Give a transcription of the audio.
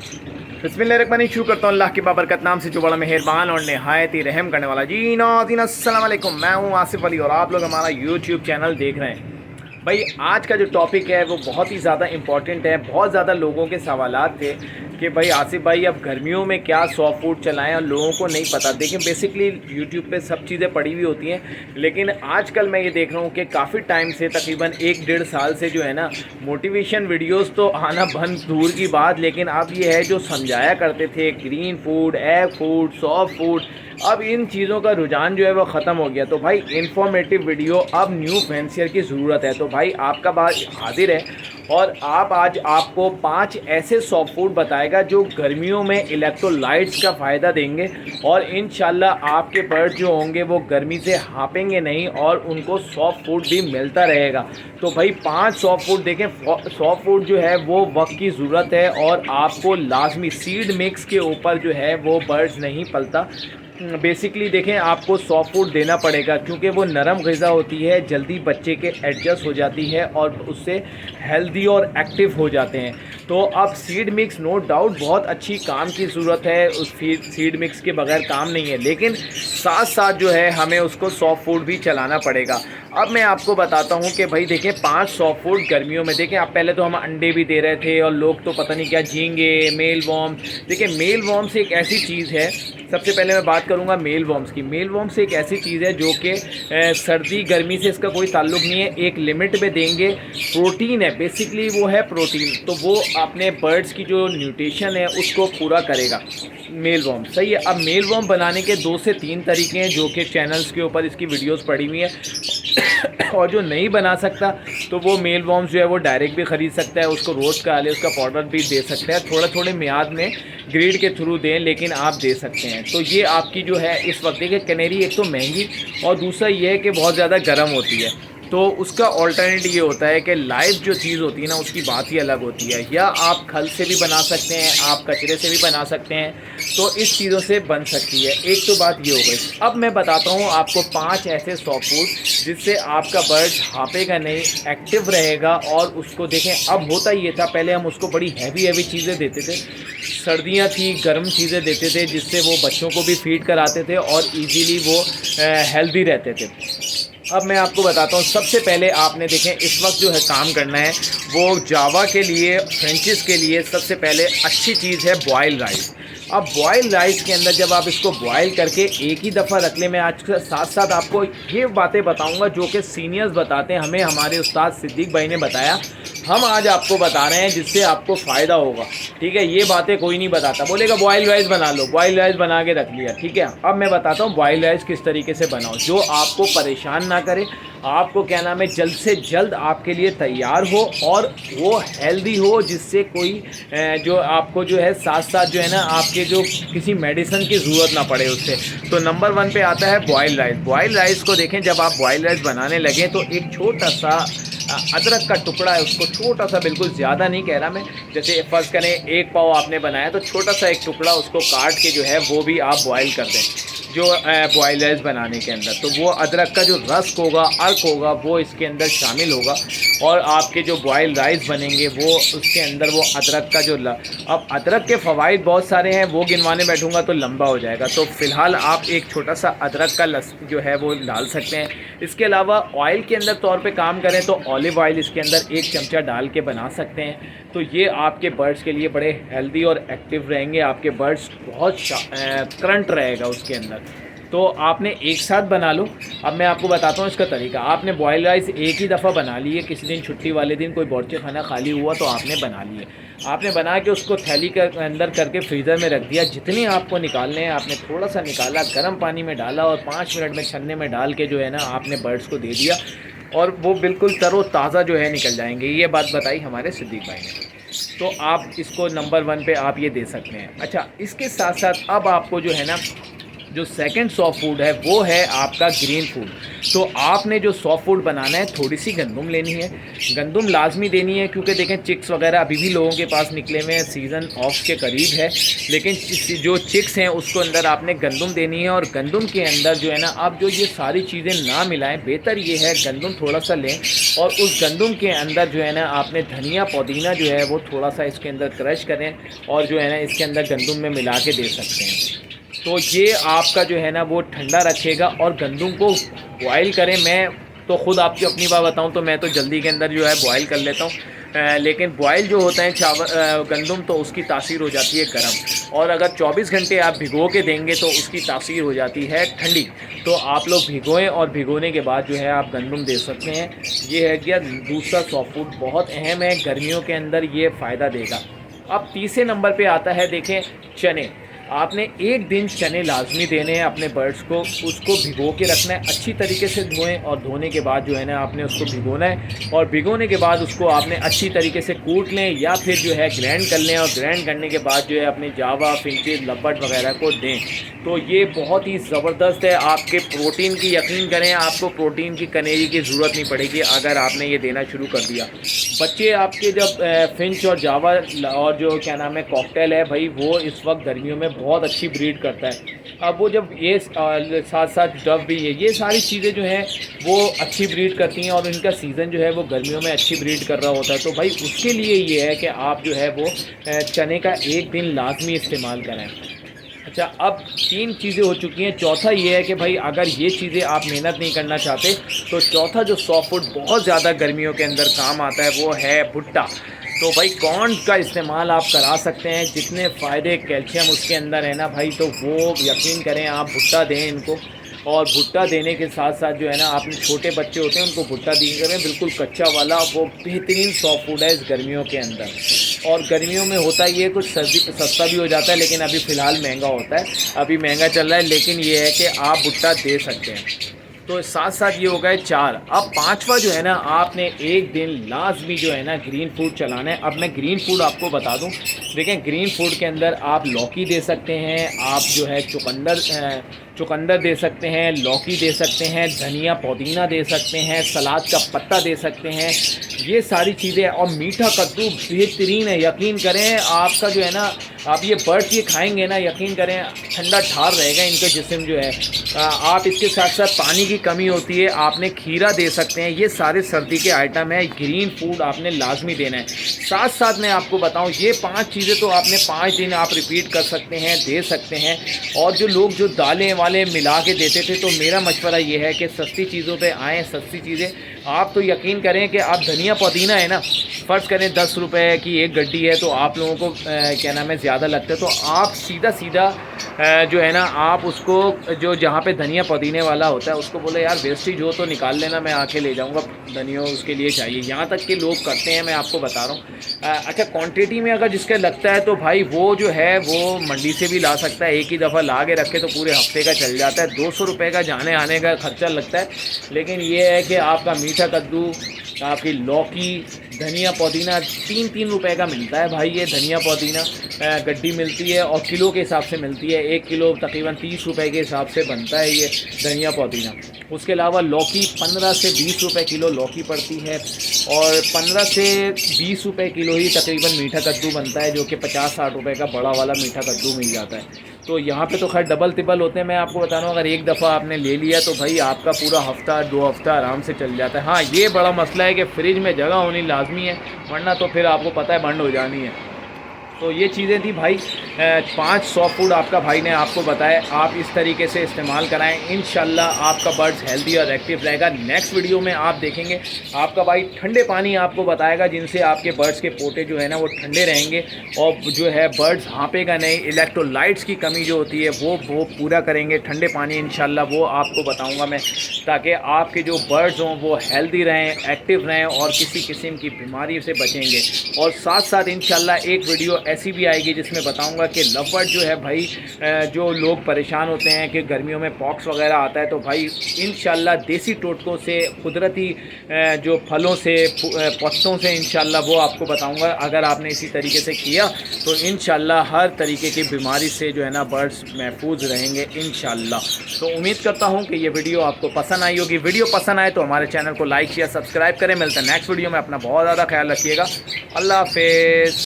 बिस्मिल्लाहिर्रहमानिर्रहीम। शुरू करता हूँ अल्लाह की बाबरकत नाम से जो बड़ा मेहरबान और नहायत ही रहम करने वाला। जी नाज़रीन अस्सलाम वालेकुम, मैं हूँ आसिफ अली और आप लोग हमारा यूट्यूब चैनल देख रहे हैं। भाई आज का जो टॉपिक है वो बहुत ही ज़्यादा इम्पॉर्टेंट है। बहुत ज़्यादा लोगों के सवालात थे कि भाई आसिफ भाई अब गर्मियों में क्या सॉफ्ट फूड चलाएं, और लोगों को नहीं पता। देखिए बेसिकली यूट्यूब पे सब चीज़ें पड़ी हुई होती हैं, लेकिन आजकल मैं ये देख रहा हूँ कि काफ़ी टाइम से तकरीबन 1-1.5 साल से जो है ना, मोटिवेशन वीडियोस तो आना बंद दूर की बात, लेकिन अब ये है जो समझाया करते थे green food, egg food, soft food, अब इन चीज़ों का रुझान जो है वो ख़त्म हो गया। तो भाई इन्फॉर्मेटिव वीडियो अब न्यू फैंसियर की ज़रूरत है। तो भाई आपका बात हाजिर है और आज आपको 5 ऐसे सॉफ्ट फूड बताएगा जो गर्मियों में इलेक्ट्रोलाइट्स का फ़ायदा देंगे, और इंशाल्लाह आपके बर्ड जो होंगे वो गर्मी से हाँपेंगे नहीं और उनको सॉफ्ट फूड भी मिलता रहेगा। तो भाई 5 सॉफ्ट फूड देखें। सॉफ्ट फूड जो है वो वक्त की ज़रूरत है, और आपको लाजमी सीड मिक्स के ऊपर जो है वो बर्ड्स नहीं पलता। बेसिकली देखें आपको सॉफ्ट फूड देना पड़ेगा, क्योंकि वो नरम ग़िज़ा होती है, जल्दी बच्चे के एडजस्ट हो जाती है और उससे हेल्दी और एक्टिव हो जाते हैं। तो अब सीड मिक्स नो डाउट बहुत अच्छी काम की ज़रूरत है, उस सीड मिक्स के बगैर काम नहीं है, लेकिन साथ साथ जो है हमें उसको सॉफ्ट फूड भी चलाना पड़ेगा। अब मैं आपको बताता हूँ कि भाई देखें 5 सॉफ्ट फूड गर्मियों में। देखें आप पहले तो हम अंडे भी दे रहे थे और लोग तो पता नहीं क्या झींगे, मेल वॉर्म। देखिए मेल वॉर्म्स एक ऐसी चीज़ है, सबसे पहले मैं बात करूंगा मेल वॉर्म्स की। मेल वॉर्म्स एक ऐसी चीज़ है जो कि सर्दी गर्मी से इसका कोई ताल्लुक नहीं है, एक लिमिट में देंगे। प्रोटीन है, बेसिकली वो है प्रोटीन, तो वो अपने बर्ड्स की जो न्यूट्रिशन है उसको पूरा करेगा मेल वॉर्म। सही है। अब मेल वॉर्म बनाने के 2 से 3 तरीके हैं जो कि चैनल्स के ऊपर इसकी वीडियोस पड़ी हुई है और जो नहीं बना सकता तो वो मेल वॉर्म्स जो है वो डायरेक्ट भी ख़रीद सकता है, उसको रोस्ट करा ले, उसका पाउडर भी दे सकता है, थोड़े थोड़े मियाद में ग्रीड के थ्रू दें, लेकिन आप दे सकते हैं। तो ये आपकी जो है इस वक्त देखिए कैनेरी एक तो महंगी, और दूसरा ये है कि बहुत ज़्यादा गर्म होती है। तो उसका ऑल्टरनेट ये होता है कि लाइव जो चीज़ होती है ना उसकी बात ही अलग होती है। या आप खल से भी बना सकते हैं, आप कचरे से भी बना सकते हैं, तो इस चीज़ों से बन सकती है। एक तो बात ये हो गई। अब मैं बताता हूँ आपको 5 ऐसे सॉफ्ट फूड जिससे आपका बर्ड हाँपेगा नहीं, एक्टिव रहेगा। और उसको देखें, अब होता ये था पहले हम उसको बड़ी हैवी चीज़ें देते थे, सर्दियाँ थी गर्म चीज़ें देते थे जिससे वो बच्चों को भी फीड कराते थे और ईजीली वो हेल्दी रहते थे। अब मैं आपको बताता हूँ, सबसे पहले आपने देखें इस वक्त जो है काम करना है वो जावा के लिए, फ्रेंचिस के लिए सबसे पहले अच्छी चीज़ है बॉयल राइस। अब बॉयल राइस के अंदर जब आप इसको बॉयल करके एक ही दफ़ा रख लें, मैं आज के साथ साथ आपको ये बातें बताऊंगा जो कि सीनियर्स बताते हैं, हमें हमारे उस्ताद सिद्दीक भाई ने बताया, हम आज आपको बता रहे हैं जिससे आपको फ़ायदा होगा। ठीक है, ये बातें कोई नहीं बताता, बोलेगा बॉयल राइस बना लो, बॉयल राइस बना के रख लिया। ठीक है, अब मैं बताता हूँ बॉयल राइस किस तरीके से बनाओ जो आपको परेशान ना करे, आपको क्या नाम है जल्द से जल्द आपके लिए तैयार हो और वो हेल्दी हो, जिससे कोई जो आपको जो है साथ साथ जो है ना आपके जो किसी मेडिसिन की ज़रूरत ना पड़े उससे। तो नंबर 1 पे आता है बॉयल राइस। बॉयल राइस को देखें, जब आप बॉयल राइस बनाने लगे तो एक छोटा सा अदरक का टुकड़ा है, उसको छोटा सा, बिल्कुल ज़्यादा नहीं कह रहा मैं, जैसे फ़र्ज़ करें 1 पाव आपने बनाया तो छोटा सा एक टुकड़ा उसको काट के जो है वो भी आप बॉयल कर दें जो बॉयल राइस बनाने के अंदर। तो वो अदरक का जो रस होगा, अर्क होगा, वो इसके अंदर शामिल होगा और आपके जो बॉयल राइस बनेंगे वो उसके अंदर वो अदरक का जो अब अदरक के फ़वाइद बहुत सारे हैं, वो गिनवाने बैठूंगा तो लंबा हो जाएगा। तो फ़िलहाल आप एक छोटा सा अदरक का जो है वो डाल सकते हैं। इसके अलावा ऑयल के अंदर तौर पे काम करें तो ऑलिव ऑयल इसके अंदर 1 चमचा डाल के बना सकते हैं। तो ये आपके बर्ड्स के लिए बड़े हेल्दी और एक्टिव रहेंगे, आपके बर्ड्स बहुत करंट रहेगा उसके अंदर। तो आपने एक साथ बना लो। अब मैं आपको बताता हूँ इसका तरीका। आपने बॉयल राइस एक ही दफ़ा बना लिए, किसी दिन छुट्टी वाले दिन कोई बावर्ची खाना खाली हुआ तो आपने बना लिए, आपने बना के उसको थैली के अंदर करके फ्रीज़र में रख दिया। जितने आपको निकालने हैं आपने थोड़ा सा निकाला, गर्म पानी में डाला और 5 मिनट में छन्ने में डाल के जो है ना आपने बर्ड्स को दे दिया और वो बिल्कुल तरोताज़ा जो है निकल जाएंगे। ये बात बताई हमारे सिद्दीक भाई ने। तो आप इसको नंबर 1 पे आप ये दे सकते हैं। अच्छा, इसके साथ साथ अब आपको जो है ना जो सेकंड सॉफ्ट फूड है वो है आपका ग्रीन फूड। तो आपने जो सॉफ्ट फूड बनाना है, थोड़ी सी गंदम लेनी है, गंदम लाजमी देनी है, क्योंकि देखें चिक्स वगैरह अभी भी लोगों के पास निकले हुए हैं, सीज़न ऑफ के करीब है, लेकिन जो चिक्स हैं उसको अंदर आपने गंदम देनी है। और गंदम के अंदर जो है ना, आप जो ये सारी चीज़ें ना मिलाएं, बेहतर ये है गंदम थोड़ा सा लें और उस गंदम के अंदर जो है ना आपने धनिया पुदीना जो है वो थोड़ा सा इसके अंदर क्रश करें और जो है ना इसके अंदर गंदम में मिला के दे सकते हैं। तो ये आपका जो है ना वो ठंडा रखेगा। और गंदम को बॉयल करें, मैं तो ख़ुद आपकी अपनी बात बताऊं तो मैं तो जल्दी के अंदर जो है बॉयल कर लेता हूँ, लेकिन बॉयल जो होता है चावल गंदम, तो उसकी तासीर हो जाती है गर्म, और अगर 24 घंटे आप भिगो के देंगे तो उसकी तासीर हो जाती है ठंडी। तो आप लोग भिगोएं और भिगोने के बाद जो है आप गंदम दे सकते हैं। ये है कि दूसरा सॉफ्ट फूड बहुत अहम है, गर्मियों के अंदर ये फ़ायदा देगा। अब तीसरे नंबर पे आता है, देखें चने। आपने एक दिन चने लाजमी देने हैं अपने बर्ड्स को, उसको भिगो के रखना है, अच्छी तरीके से धोएं और धोने के बाद जो है ना आपने उसको भिगोना है, और भिगोने के बाद उसको आपने अच्छी तरीके से कूट लें या फिर जो है ग्राइंड कर लें, और ग्राइंड करने के बाद जो है अपने जावा, फिंचिस, लपट वगैरह को दें। तो ये बहुत ही ज़बरदस्त है, आपके प्रोटीन की यकीन करें, आपको प्रोटीन की कनेरी की ज़रूरत नहीं पड़ेगी अगर आपने ये देना शुरू कर दिया। बच्चे आपके जब फिंच और जावा और जो क्या नाम है कॉकटेल है भाई, वो इस वक्त गर्मियों में बहुत अच्छी ब्रीड करता है। अब वो जब ये साथ साथ डव भी है, ये सारी चीज़ें जो हैं वो अच्छी ब्रीड करती हैं, और इनका सीज़न जो है वो गर्मियों में अच्छी ब्रीड कर रहा होता है। तो भाई उसके लिए ये है कि आप जो है वो चने का एक दिन लाजमी इस्तेमाल करें। अच्छा, अब 3 चीज़ें हो चुकी हैं, चौथा ये है कि भाई अगर ये चीज़ें आप मेहनत नहीं करना चाहते तो चौथा जो सॉफ्ट फूड बहुत ज़्यादा गर्मियों के अंदर काम आता है वो है भुट्टा। तो भाई कॉर्न का इस्तेमाल आप करा सकते हैं, जितने फ़ायदे कैल्शियम उसके अंदर है ना भाई, तो वो यकीन करें आप भुट्टा दें इनको। और भुट्टा देने के साथ साथ जो है ना, आपने छोटे बच्चे होते हैं उनको भुट्टा दी करें, बिल्कुल कच्चा वाला, वो बेहतरीन सॉफ्ट फूड है इस गर्मियों के अंदर। और गर्मियों में होता ये कुछ सस्ता भी हो जाता है, लेकिन अभी फ़िलहाल महंगा होता है, अभी महंगा चल रहा है, लेकिन ये है कि आप भुट्टा दे सकते हैं। तो साथ साथ ये हो गए 4। अब 5वां जो है ना, आपने एक दिन लाजमी जो है ना ग्रीन फूड चलाना है। अब मैं ग्रीन फूड आपको बता दूं, देखें ग्रीन फूड के अंदर आप लौकी दे सकते हैं, आप जो है चुकंदर दे सकते हैं, लौकी दे सकते हैं, धनिया पुदीना दे सकते हैं, सलाद का पत्ता दे सकते हैं, ये सारी चीज़ें। और मीठा कद्दू बेहतरीन है, यकीन करें आपका जो है ना, आप ये बर्ड्स ये खाएंगे ना, यकीन करें ठंडा ठार रहेगा इनका जिस्म जो है। आप इसके साथ साथ पानी की कमी होती है, आपने खीरा दे सकते हैं, ये सारे सर्दी के आइटम है, ग्रीन फूड आपने लाजमी देना है। साथ साथ मैं आपको बताऊं, ये 5 चीज़ें तो आपने 5 दिन आप रिपीट कर सकते हैं, दे सकते हैं। और जो लोग जो दालें वाले मिला के देते थे, तो मेरा मशवरा ये है कि सस्ती चीज़ों पे आएँ, सस्ती चीज़ें। आप तो यकीन करें कि आप धनिया पुदीना है ना, फ़र्ज़ करें 10 रुपए की एक गड्डी है, तो आप लोगों को क्या नाम है ज़्यादा लगता है, तो आप सीधा जो है ना आप उसको, जो जहाँ पे धनिया पुदीने वाला होता है उसको बोले यार वेस्टेज हो तो निकाल लेना, मैं आके ले जाऊँगा, धनिया उसके लिए चाहिए। यहाँ तक के लोग करते हैं, मैं आपको बता रहा हूँ। अच्छा, क्वांटिटी में अगर जिसका लगता है तो भाई वो जो है वो मंडी से भी ला सकता है, एक ही दफ़ा ला के रखे तो पूरे हफ्ते का चल जाता है। 200 रुपये का जाने आने का खर्चा लगता है, लेकिन ये है कि आपका मीठा कद्दू, आपकी लौकी, धनिया पुदीना 3-3 रुपए का मिलता है भाई। ये धनिया पुदीना गड्डी मिलती है और किलो के हिसाब से मिलती है, 1 किलो तकरीबन 30 रुपए के हिसाब से बनता है ये धनिया पुदीना। उसके अलावा लौकी 15 से 20 रुपए किलो लौकी पड़ती है, और 15 से 20 रुपए किलो ही तकरीबन मीठा कद्दू बनता है, जो कि 50-60 रुपए का बड़ा वाला मीठा कद्दू मिल जाता है। तो यहाँ पे तो खैर डबल तिबल होते हैं, मैं आपको बता रहा हूँ, अगर एक दफ़ा आपने ले लिया तो भाई आपका पूरा हफ्ता 2 हफ्ता आराम से चल जाता है। हाँ, ये बड़ा मसला है कि फ्रिज में जगह होनी लाजमी है, वरना तो फिर आपको पता है बंद हो जानी है। तो ये चीज़ें थी भाई, 5 सॉफ्ट फूड आपका भाई ने आपको बताया, आप इस तरीके से इस्तेमाल कराएं, इंशाल्लाह आपका बर्ड्स हेल्दी और एक्टिव रहेगा। नेक्स्ट वीडियो में आप देखेंगे आपका भाई ठंडे पानी आपको बताएगा, जिनसे आपके बर्ड्स के पोटे जो है ना वो ठंडे रहेंगे, और जो है बर्ड्स हाँपेगा नहीं, इलेक्ट्रोलाइट्स की कमी जो होती है वो पूरा करेंगे ठंडे पानी, इंशाल्लाह वो आपको बताऊँगा मैं, ताकि आपके जो बर्ड्स हों वो हेल्दी रहें, एक्टिव रहें और किसी किस्म की बीमारी से बचेंगे। और साथ साथ इंशाल्लाह एक वीडियो ऐसी भी आएगी जिसमें बताऊंगा कि लव बर्ड जो है भाई, जो लोग परेशान होते हैं कि गर्मियों में पॉक्स वगैरह आता है, तो भाई इंशाल्लाह देसी टोटकों से, कुदरती जो फलों से, पत्तों से इंशाल्लाह वो आपको बताऊंगा। अगर आपने इसी तरीके से किया तो इंशाल्लाह हर तरीके की बीमारी से जो है ना बर्ड्स महफूज रहेंगे इंशाल्लाह। तो उम्मीद करता हूँ कि ये वीडियो आपको पसंद आई होगी। वीडियो पसंद आए तो हमारे चैनल को लाइक शेयर सब्सक्राइब करें। मिलता है नेक्स्ट वीडियो में। अपना बहुत ज़्यादा ख्याल रखिएगा। अल्लाह हाफिज़।